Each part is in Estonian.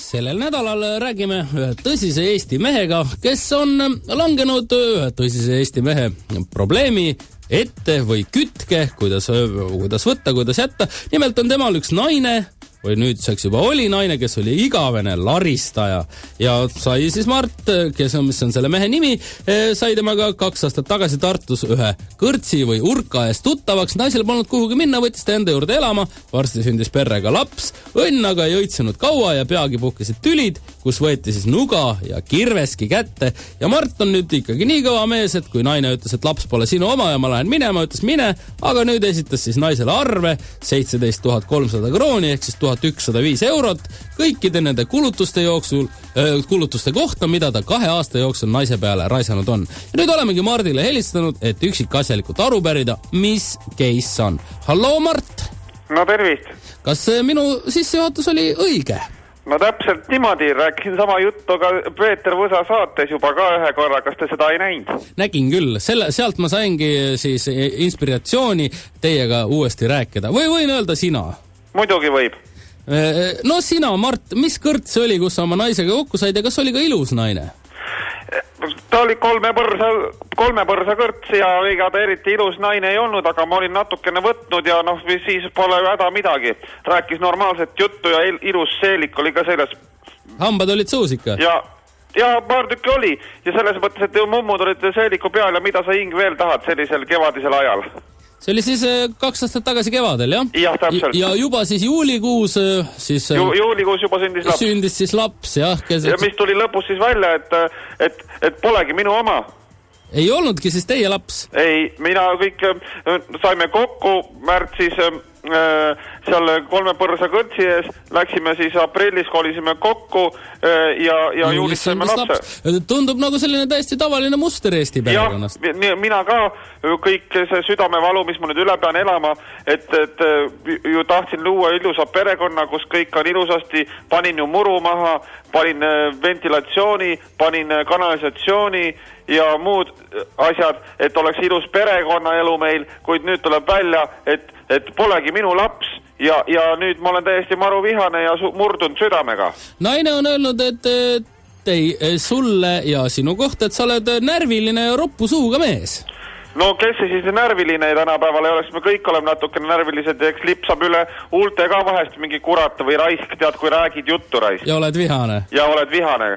Sellel nädalal räägime ühe tõsise Eesti mehega, kes on langenud ühe tõsise Eesti mehe probleemi ette või kütke, kuidas võtta, kuidas jätta. Nimelt on temal üks naine, või nüüdseks juba oli naine, kes oli igavene laristaja ja sai siis Mart, mis on selle mehe nimi, sai temaga 2 aastat tagasi Tartus ühe kõrtsi või urka eest tuttavaks. Naisel polnud kuhugi minna, võttis ta enda juurde elama, varsti sündis perrega laps, õnn aga ei õitsenud kaua ja peagi puhkesid tülid, kus võeti siis nuga ja kirveski kätte ja Mart on nüüd ikkagi nii kõva mees, et kui naine ütles, et laps pole sinu oma ja ma lähen minema, ütles mine, aga nüüd esitas siis naisele arve 17 300 krooni ehk siis 1105 eurot kõikide nende kulutuste kohta, mida ta 2 aasta jooksul naise peale raisanud on. Ja nüüd olemegi Mardile helistanud, et üksikasjalikult aru pärida, mis case on. Halloo, Mart! No tervist! Kas minu sissejuhatus oli õige? No täpselt niimoodi, rääkisin sama juttu ka Peeter Võsa saates juba ka ühe korra, kas te seda ei näinud? Nägin küll, sealt ma saingi siis inspiratsiooni teiega uuesti rääkida. Või võin öelda sina? Muidugi võib. No sina, Mart, mis kõrts see oli, kus sa oma naisega kokku said ja kas oli ka ilus naine? Ta oli kolme põrsa kõrts ja ega ta eriti ilus naine ei olnud, aga ma olin natukene võtnud ja siis pole häda midagi. Rääkis normaalset juttu ja ilus seelik oli ka selles. Hambad olid suus ikka? Ja paar tükki oli ja selles mõttes, et mummud olid seeliku peal ja mida sa hing veel tahad sellisel kevadisel ajal? See oli siis 2 aastat tagasi kevadel, jah? Jah, täpselt. Ja juba siis juulikuus siis... Juulikuus juba sündis laps. Sündis siis laps, jah. Ja mis tuli lõpus siis välja, et polegi minu oma. Ei olnudki siis teie laps? Ei, mina kõik saime kokku märtsis seal 3 põrsa kõrtsi ees, läksime siis aprillis, kolisime kokku ja juulis saime lapse. Tundub nagu selline täiesti tavaline muster Eesti perekonnast. Ja, mina ka kõik see südamevalu, mis ma nüüd üle pean elama, et ju tahtsin luua ilusa perekonna, kus kõik on ilusasti, panin ju muru maha, panin ventilatsiooni, panin kanalisatsiooni ja muud asjad, et oleks ilus perekonnaelu meil, kuid nüüd tuleb välja, et polegi minu laps ja nüüd ma olen täiesti maruvihane ja murdunud südamega. Naine on öelnud, et sulle ja sinu kohta, et sa oled närviline ja roppu suuga mees. No kes see siis närviline tänapäeval ei oleks, me kõik oleme natukene närvilised ja eks lipsab üle huulte ka vahest mingi kurat või raisk, tead, kui räägid juttu raisk. Ja oled vihane. Ja oled vihane.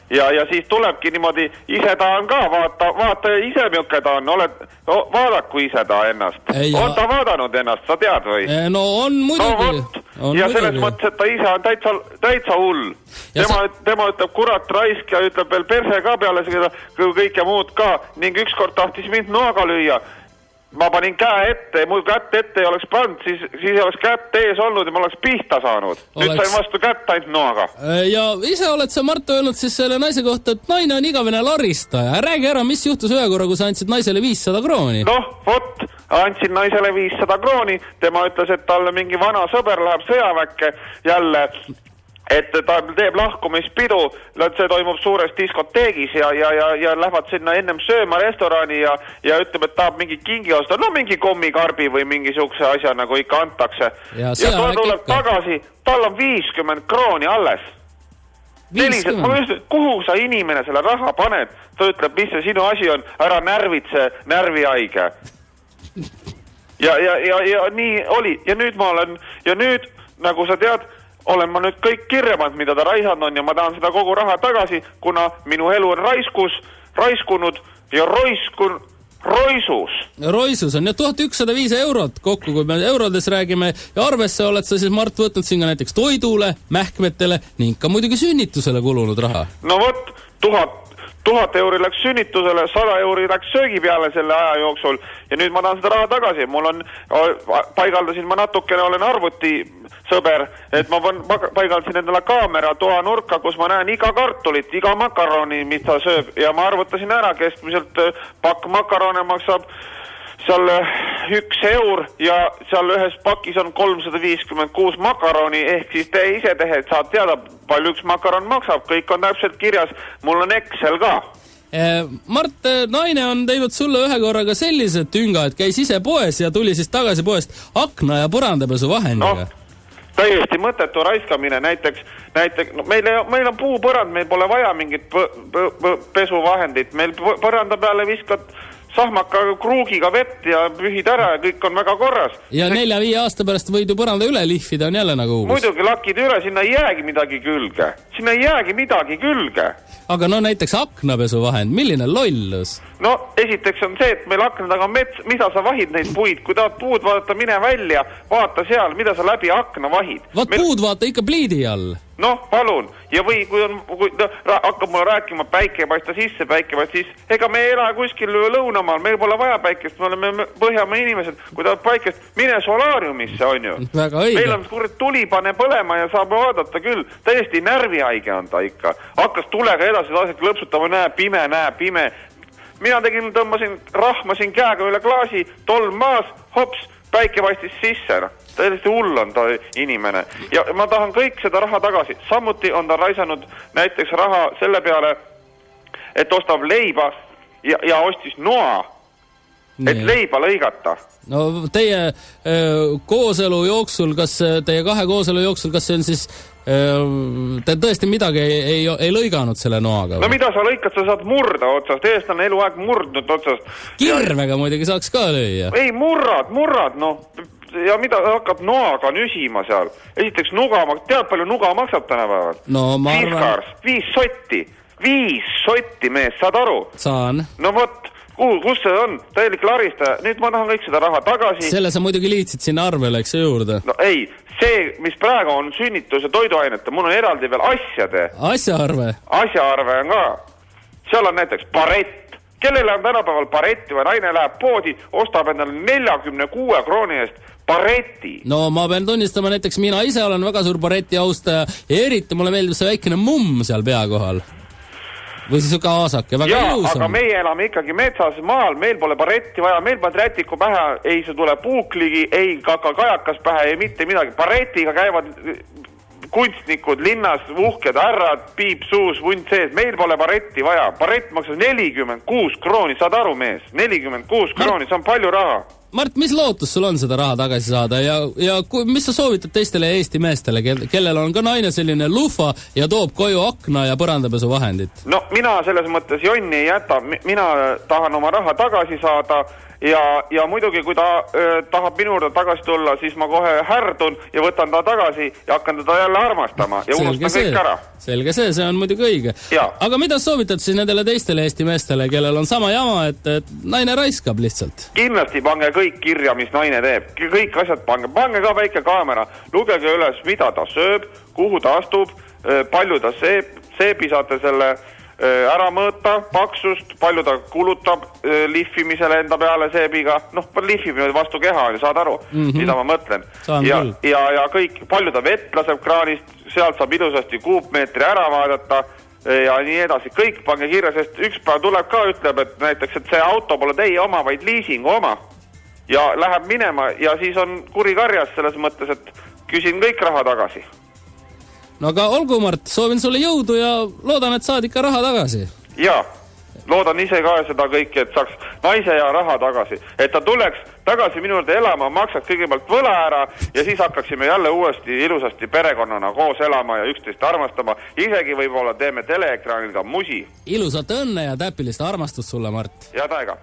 Ja siis tulebki niimoodi, ise ta on ka, vaata ise milke ta on, vaadaku ise ta ennast. On ta vaadanud ennast, sa tead või? No on muidugi. Ja selles mõttes, et ta ise on täitsa hull. Tema ütleb kurat raisk ja ütleb veel perse ka peale seda kõike muud ka ning ükskord tahtis mind noaga lüüa. Ma panin käe ette, mul kätt ette ei oleks pannud, siis ei oleks kätt ees olnud ja ma oleks pihta saanud. Nüüd sain vastu kätt ainult noaga. Ja ise oled sa, Mart, öelnud siis selle naise kohta, et naine on igavene laristaja. Räägi ära, mis juhtus ühe korra, kui sa andsid naisele 500 krooni? Vot, andsin naisele 500 krooni. Tema ütles, et talle mingi vana sõber läheb sõjaväkke jälle, et ta teeb lahkumispidu, see toimub suures diskoteegis ja lähevad sinna ennem sööma restorani ja ütleb, et tahab mingi kingi osta, mingi kommikarbi või mingi siukse asja, nagu ikka antakse. Ja ta tuleb tagasi, tal on 50 krooni alles. Kuhu sa inimene selle raha paned? Ta ütleb, mis see sinu asi on, ära närvitse närvihaige. Ja nii oli. Ja nüüd, nagu sa tead, olen ma nüüd kõik kirjamad, mida ta raisanud on ja ma tahan seda kogu raha tagasi, kuna minu elu on raiskunud ja roisus. Roisus on ja 1105 eurot kokku, kui me eurodes räägime ja arvesse oled sa siis, Mart, võtnud siin ka näiteks toidule, mähkmetele ning ka muidugi sünnitusele kulunud raha. No vot, 1000 euri läks sünnitusele, 100 euri läks söögi peale selle aja jooksul ja nüüd ma tahan seda raha tagasi. Paigaldasin ma natukene, olen arvutisõber, et ma paigaldasin endale kaamera toanurka, kus ma näen iga kartulit, iga makaroni, mis ta sööb ja ma arvutasin ära, keskmiselt pakk makarone maksab seal 1 eur ja seal ühes pakis on 356 makaroni, ehk siis te ise tehed, saad teada, palju üks makaron maksab, kõik on täpselt kirjas, mul on Excel ka. Mart, naine on teinud sulle ühe korraga sellise tünga, et käis ise poes ja tuli siis tagasi poest akna ja põrandapesu vahendiga. täiesti mõttetu raiskamine, näiteks no, meil on puupõrand, meil pole vaja mingit pesuvahendit, meil põranda peale viskad sahmaka kruugiga vett ja pühid ära ja kõik on väga korras. Ja 4-5 aasta pärast võid ju põranda üle lihvida, on jälle nagu uus. Muidugi lakid üle, sinna ei jäägi midagi külge. Aga no näiteks aknapesuvahend, milline lollus? No esiteks on see, et meil akna taga on mets, mida sa vahid neid puid, kui tahad puud vaadata, mine välja, vaata seal, mida sa läbi akna vahid. Puud vaata ikka pliidi all. Noh, palun. Ja või kui hakkab mulle rääkima päike paista sisse, ega me ei ela kuskil lõunamaal, meil pole vaja päikest, me oleme Põhjamaa inimesed, kui tahad päikest, mine solaariumisse, on ju. Väga õige. Meil on tuli pane põlema ja saab vaadata küll, täiesti närvihaige on ta ikka. Hakkas tulega edasi klõpsutama, näe pime. Mina rahmasin käega üle klaasi, tolm maas, hops, päike paistis sisse, täiesti hull on ta inimene ja ma tahan kõik seda raha tagasi. Samuti on ta raisanud näiteks raha selle peale, et ostab leiba ja ostis noa, et leiba lõigata. No teie kooselu jooksul, kas see on siis, te tõesti midagi ei lõiganud selle noaga? No mida sa lõikad, sa saad murda otsast, eest on eluaeg murdnud otsast. Kirvega muidugi saaks ka lüüa. Ei, murrad, noh. Ja mida hakkab noaga nüsima seal? Esiteks tead palju nuga maksab tänapäeval? No ma arvan... 5 sotti mees, saad aru? Saan. No vot, kus see on? Täielik laristaja. Nüüd ma tahan kõik seda raha tagasi. Selle sa muidugi liitsid sinna arvele, eks juurde? No ei, see, mis praegu on sünnitus- ja toiduainete, mul on eraldi veel asjade. Asjaarve on ka. Seal on näiteks barett. Kellele on tänapäeval baretti või naine läheb poodi, ostab endale 46 krooni eest baretti. No ma pean tunnistama, näiteks mina ise olen väga suur baretti austaja ja eriti mulle meeldib see väikene mumm seal pea kohal. Või siis ka aasake, väga ilus on. Aga meie elame ikkagi metsas maal, meil pole baretti vaja, meil pole rätiku pähe, ei see tule puukligi, ei kajakas pähe, ei mitte midagi. Baretiga käivad kunstnikud linnas, uhked härrad, piip suus, vunt sees, meil pole baretti vaja. Barett maksas 46 krooni, saad aru mees? 46 krooni, see on palju raha. Mart, mis lootus sul on seda raha tagasi saada ja mis sa soovitad teistele Eesti meestele, kellel on ka naine selline lufa ja toob koju akna ja põrandapesu vahendit? No mina selles mõttes jonni ei jäta, mina tahan oma raha tagasi saada ja muidugi kui ta tahab minu juurde tagasi tulla, siis ma kohe härdun ja võtan ta tagasi ja hakkan teda jälle armastama ja unustan kõik ära. Selge see on muidugi õige. Aga mida soovitad siis nendele teistele Eesti meestele, kellel on sama jama, et naine raiskab lihtsalt? Kindlasti pange kõik kirja, mis naine teeb. Kõik asjad pange ka väike kaamera. Lugege üles, mida ta sööb, kuhu ta astub, palju ta seebi saate selle ära mõõta, paksust, palju ta kulutab lihvimisele enda peale seebiga. Noh, lihvib vastu keha, saad aru, mida ma mõtlen. Ja kõik, palju ta vett laseb kraanist, sealt saab ilusasti kuupmeetri ära vaadata ja nii edasi. Kõik pange kirja, sest üks päev tuleb ka, ütleb, et näiteks, et see auto pole teie oma, vaid liisingu oma. Ja läheb minema ja siis on kuri karjas selles mõttes, et küsin kõik raha tagasi. No aga olgu, Mart, soovin sulle jõudu ja loodan, et saad ikka raha tagasi. Jaa, loodan ise ka seda kõike, et saaks naise ja raha tagasi. Et ta tuleks tagasi minu juurde elama, maksaks kõigepealt võla ära ja siis hakkaksime jälle uuesti ilusasti perekonnana koos elama ja üksteist armastama. Isegi võib-olla teeme teleekraanil ka musi. Ilusat õnne ja täpilist armastust sulle, Mart. Ja taega.